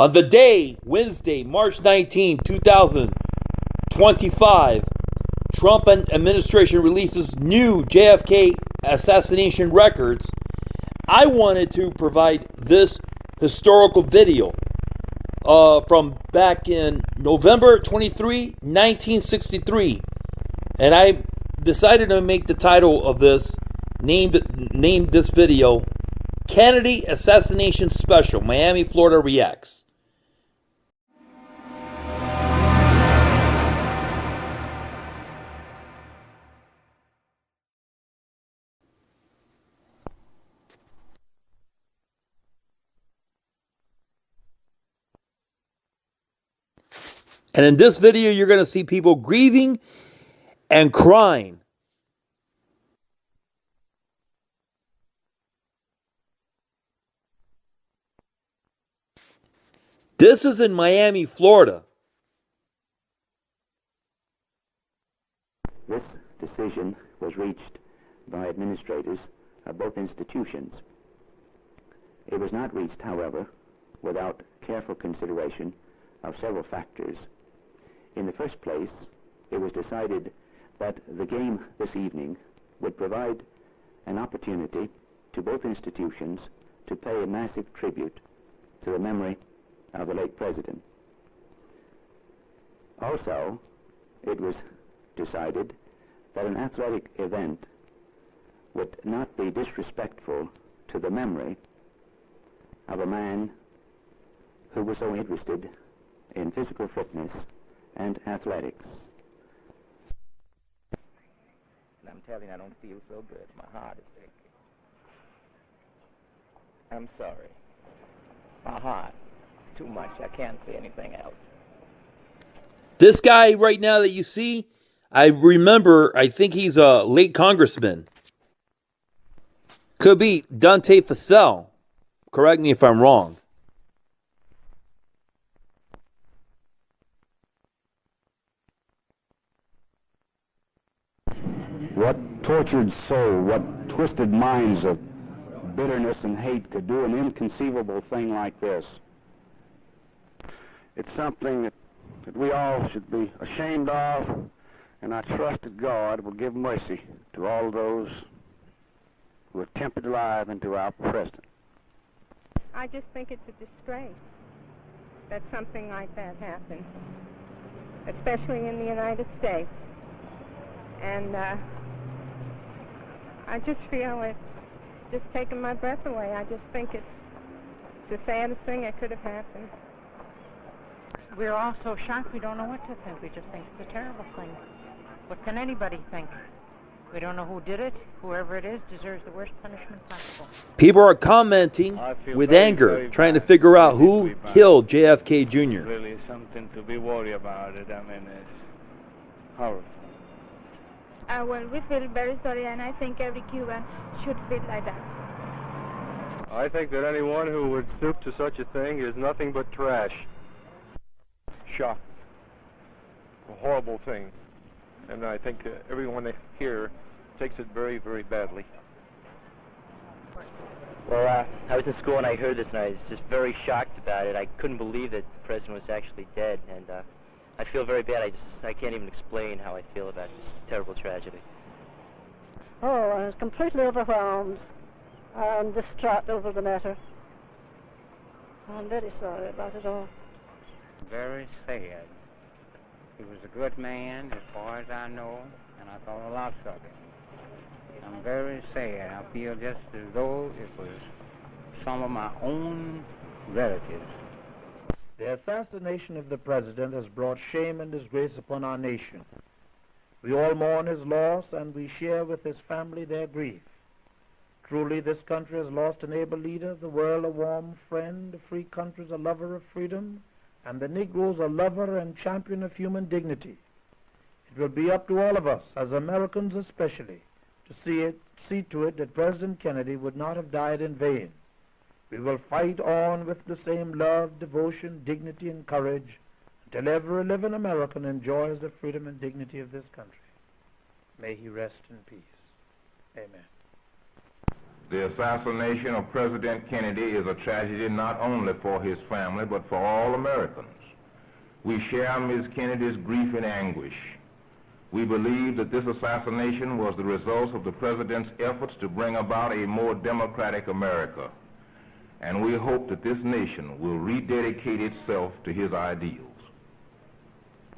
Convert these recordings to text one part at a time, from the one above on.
On the day, Wednesday, March 19, 2025, Trump administration releases new JFK assassination records. I wanted to provide this historical video from back in November 23, 1963. And I decided to make the title of this, named this video, Kennedy Assassination Special, Miami, Florida Reacts. And in this video, you're going to see people grieving and crying. This is in Miami, Florida. This decision was reached by administrators of both institutions. It was not reached, however, without careful consideration of several factors. In the first place, it was decided that the game this evening would provide an opportunity to both institutions to pay a massive tribute to the memory of the late president. Also, it was decided that an athletic event would not be disrespectful to the memory of a man who was so interested in physical fitness and athletics. I'm telling you, I don't feel so good. My heart is sick. I'm sorry. My heart. It's too much. I can't say anything else. This guy right now that you see, I remember, I think he's a late congressman. Could be Dante Fascell. Correct me if I'm wrong. What tortured soul, what twisted minds of bitterness and hate could do an inconceivable thing like this? It's something that we all should be ashamed of, and I trust that God will give mercy to all those who have tempted life into our president. I just think it's a disgrace that something like that happened, especially in the United States. And I just feel it's just taking my breath away. I just think it's the saddest thing that could have happened. We're all so shocked we don't know what to think. We just think it's a terrible thing. What can anybody think? We don't know who did it. Whoever it is deserves the worst punishment possible. People are commenting with anger, trying to figure out who killed JFK Jr. It's really something to be worried about it. I mean, it's horrible. Well, we feel very sorry, and I think every Cuban should feel like that. I think that anyone who would stoop to such a thing is nothing but trash. Shock. A horrible thing. And I think everyone here takes it very, very badly. Well, I was in school and I heard this and I was just very shocked about it. I couldn't believe that the president was actually dead, and I feel very bad. I can't even explain how I feel about this terrible tragedy. Oh, I was completely overwhelmed and distraught over the matter. I'm very sorry about it all. Very sad. He was a good man, as far as I know, and I thought a lot of him. I'm very sad. I feel just as though it was some of my own relatives. The assassination of the president has brought shame and disgrace upon our nation. We all mourn his loss, and we share with his family their grief. Truly, this country has lost an able leader, the world a warm friend, the free countries a lover of freedom, and the Negroes a lover and champion of human dignity. It will be up to all of us, as Americans especially, to see to it that President Kennedy would not have died in vain. We will fight on with the same love, devotion, dignity, and courage until every living American enjoys the freedom and dignity of this country. May he rest in peace. Amen. The assassination of President Kennedy is a tragedy not only for his family, but for all Americans. We share Ms. Kennedy's grief and anguish. We believe that this assassination was the result of the President's efforts to bring about a more democratic America. And we hope that this nation will rededicate itself to his ideals.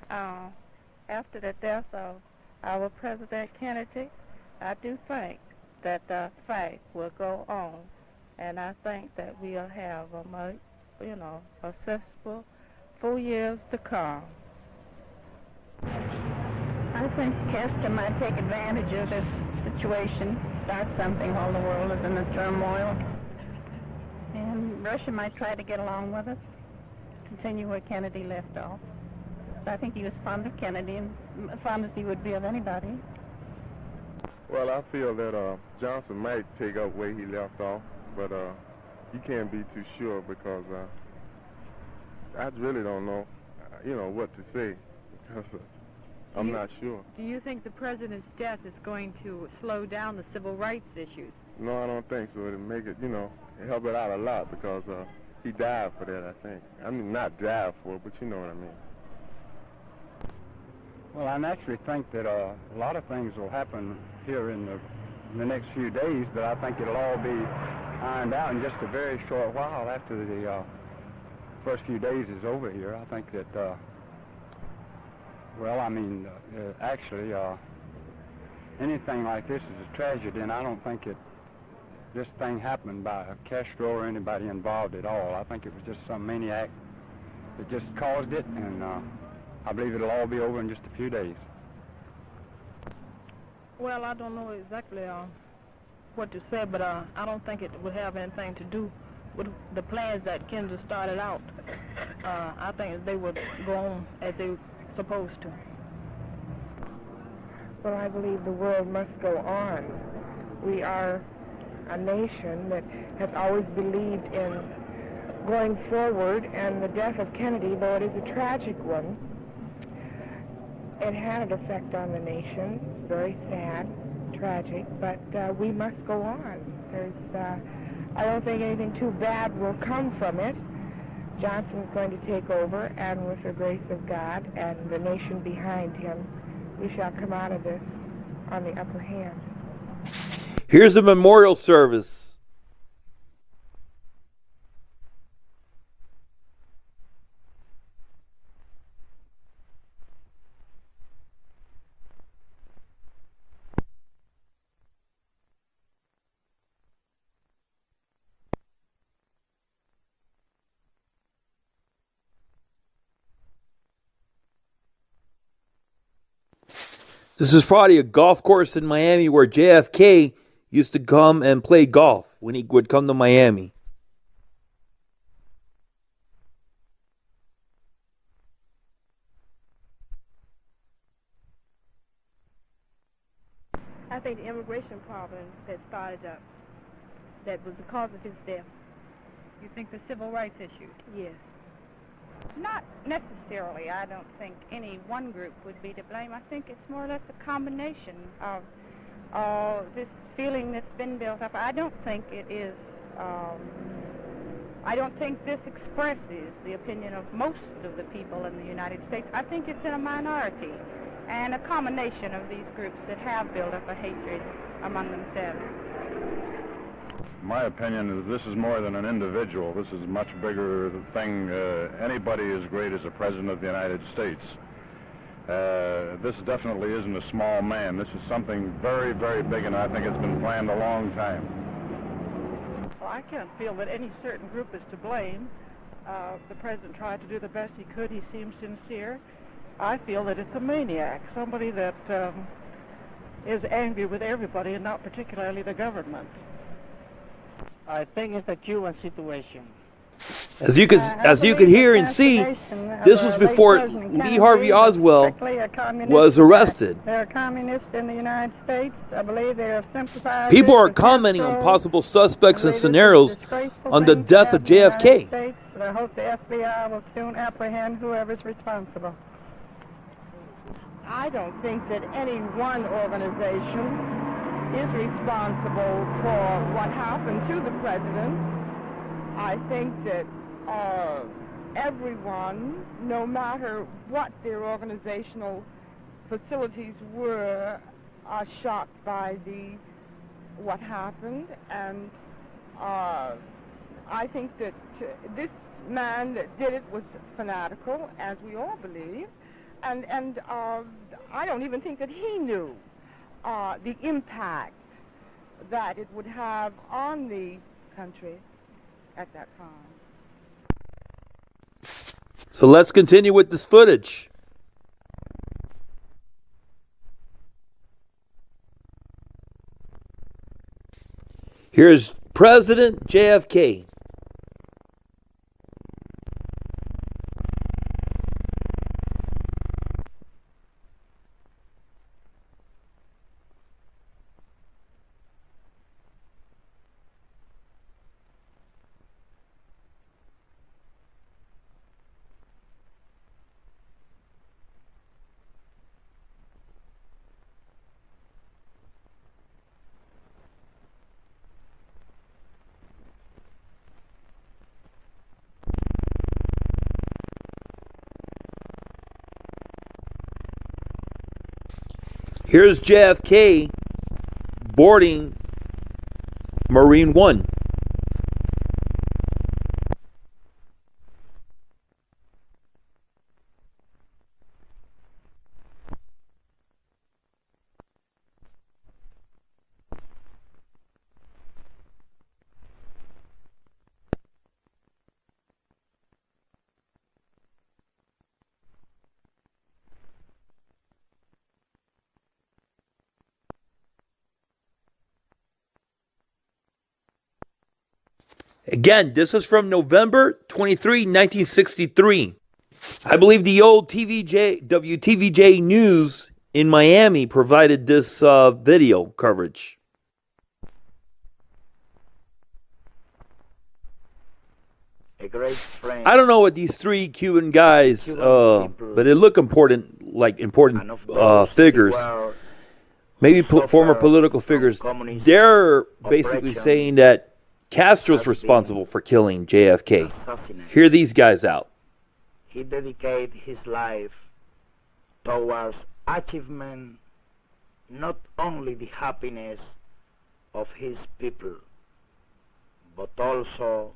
After the death of our President Kennedy, I do think that the fight will go on, and I think that we'll have a successful 4 years to come. I think Castro might take advantage of this situation, start something while the world is in a turmoil. And Russia might try to get along with us, continue where Kennedy left off. So I think he was fond of Kennedy, and as fond as he would be of anybody. Well, I feel that Johnson might take up where he left off, but you can't be too sure because I really don't know, what to say because I'm not sure. Do you think the president's death is going to slow down the civil rights issues? No, I don't think so. It'll make it, help it out a lot because he died for that, I think. I mean, not died for it, but you know what I mean. Well, I naturally think that a lot of things will happen here in the next few days, but I think it'll all be ironed out in just a very short while after the first few days is over here. I think that, actually, anything like this is a tragedy, and I don't think this thing happened by Castro or anybody involved at all. I think it was just some maniac that just caused it, and I believe it'll all be over in just a few days. Well, I don't know exactly what to say, but I don't think it would have anything to do with the plans that Kennedy started out. I think they would go on as they were supposed to. Well, I believe the world must go on. We are a nation that has always believed in going forward, and the death of Kennedy, though it is a tragic one, it had an effect on the nation. Very sad, tragic, but we must go on. I don't think anything too bad will come from it. Johnson's going to take over, and with the grace of God and the nation behind him, we shall come out of this on the upper hand. Here's the memorial service. This is probably a golf course in Miami where JFK used to come and play golf when he would come to Miami. I think the immigration problem that started up, that was the cause of his death. You think the civil rights issues? Yes. Not necessarily. I don't think any one group would be to blame. I think it's more or less a combination of this feeling that's been built up. I don't think it is, I don't think this expresses the opinion of most of the people in the United States. I think it's in a minority and a combination of these groups that have built up a hatred among themselves. My opinion is this is more than an individual. This is a much bigger thing. Anybody as great as the President of the United States. This definitely isn't a small man. This is something very, very big, and I think it's been planned a long time. Well, I can't feel that any certain group is to blame. The President tried to do the best he could. He seemed sincere. I feel that it's a maniac, somebody that is angry with everybody and not particularly the government. I think it's the Cuban situation. As you could hear and see, this was before Lee Harvey Oswald was arrested. They're communists in the United States. I believe they are sympathizers. People are commenting on possible suspects and scenarios on the death of JFK. But I hope the FBI will soon apprehend whoever's responsible. I don't think that any one organization is responsible for what happened to the president. I think that everyone, no matter what their organizational facilities were, are shocked by what happened, and I think that this man that did it was fanatical, as we all believe, and I don't even think that he knew the impact that it would have on the country at that time. So let's continue with this footage. Here's President JFK. Here's JFK boarding Marine One. Again, this is from November 23, 1963. I believe the old WTVJ News in Miami provided this video coverage. A great friend. I don't know what these three Cuban guys, but it look important, like important figures. Maybe former political figures. They're basically saying that Castro's responsible for killing JFK. Hear these guys out. He dedicated his life towards achievement, not only the happiness of his people, but also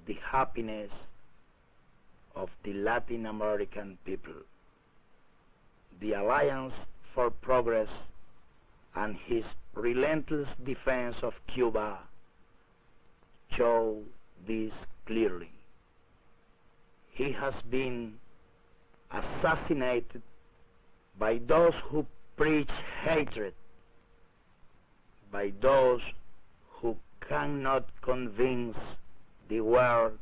the happiness of the Latin American people. The Alliance for Progress and his relentless defense of Cuba show this clearly. He has been assassinated by those who preach hatred, by those who cannot convince the world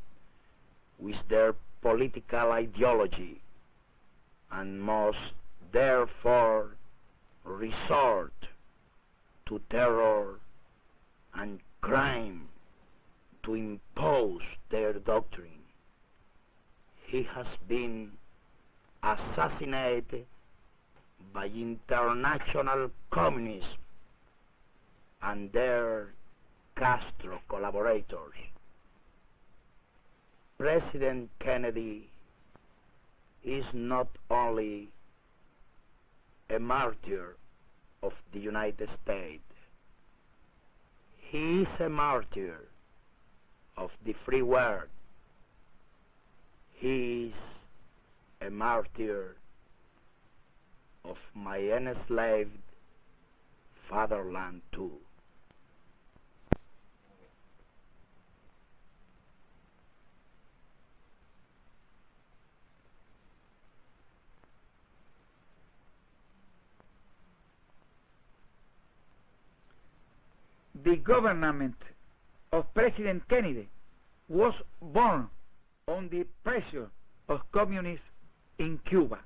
with their political ideology and must therefore resort to terror and crime to impose their doctrine. He has been assassinated by international communism and their Castro collaborators. President Kennedy is not only a martyr of the United States, he is a martyr of the free world. He is a martyr of my enslaved fatherland too. The government of President Kennedy was born on the pressure of communists in Cuba,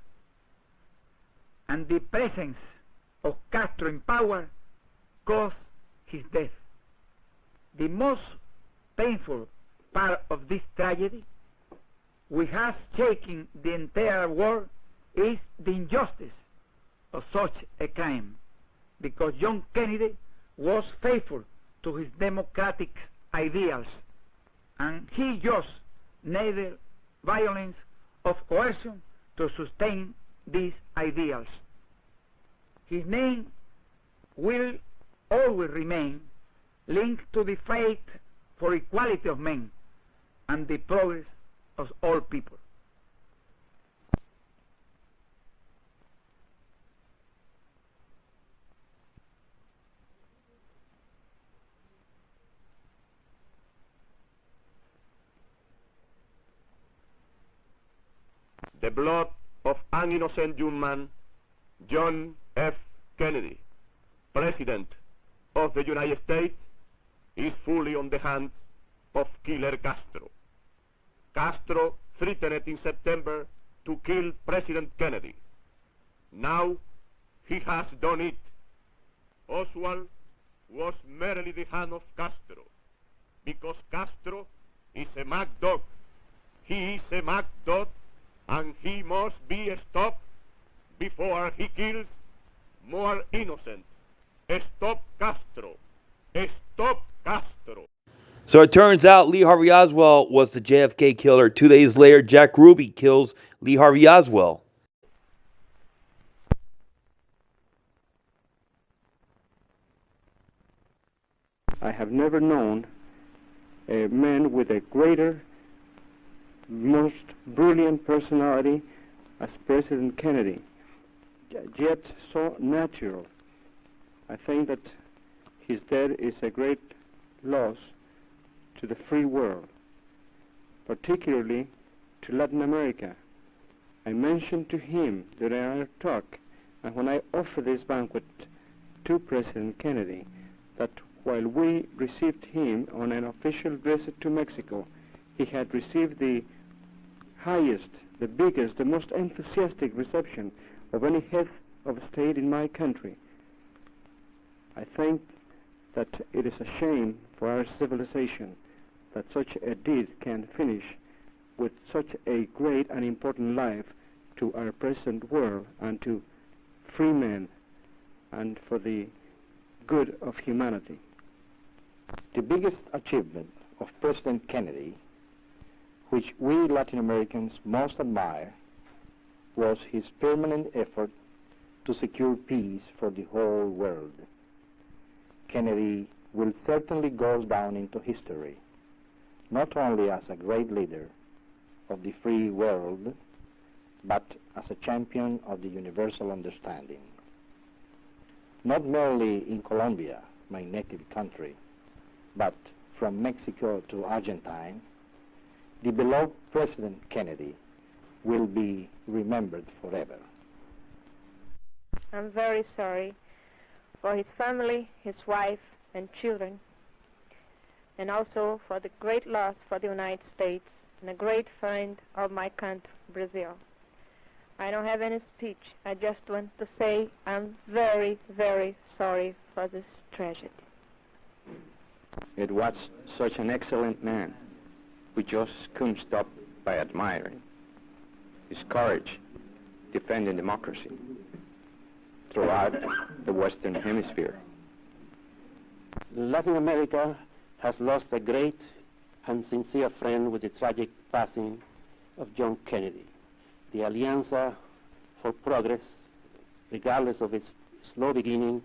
and the presence of Castro in power caused his death. The most painful part of this tragedy, which has shaken the entire world, is the injustice of such a crime, because John Kennedy was faithful to his democratic ideals, and he used neither violence or coercion to sustain these ideals. His name will always remain linked to the fight for equality of men and the progress of all people. The blood of an innocent young man, John F. Kennedy, President of the United States, is fully on the hands of killer Castro. Castro threatened in September to kill President Kennedy. Now he has done it. Oswald was merely the hand of Castro, because Castro is a mad dog. He is a mad dog, and he must be stopped before he kills more innocent. Stop Castro. Stop Castro. So it turns out Lee Harvey Oswald was the JFK killer. 2 days later, Jack Ruby kills Lee Harvey Oswald. I have never known a man with a greater, most brilliant personality as President Kennedy, yet so natural. I think that his death is a great loss to the free world, particularly to Latin America. I mentioned to him during our talk, and when I offered this banquet to President Kennedy, that while we received him on an official visit to Mexico, he had received the highest, the biggest, the most enthusiastic reception of any head of state in my country. I think that it is a shame for our civilization that such a deed can finish with such a great and important life to our present world and to free men and for the good of humanity. The biggest achievement of President Kennedy, which we Latin Americans most admire, was his permanent effort to secure peace for the whole world. Kennedy will certainly go down into history, not only as a great leader of the free world, but as a champion of the universal understanding. Not merely in Colombia, my native country, but from Mexico to Argentina, the beloved President Kennedy will be remembered forever. I'm very sorry for his family, his wife, and children, and also for the great loss for the United States and a great friend of my country, Brazil. I don't have any speech. I just want to say I'm very, very sorry for this tragedy. It was such an excellent man. We just couldn't stop by admiring his courage defending democracy throughout the Western Hemisphere. Latin America has lost a great and sincere friend with the tragic passing of John Kennedy. The Alianza for Progress, regardless of its slow beginning,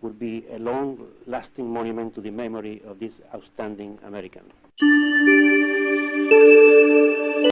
will be a long-lasting monument to the memory of this outstanding American.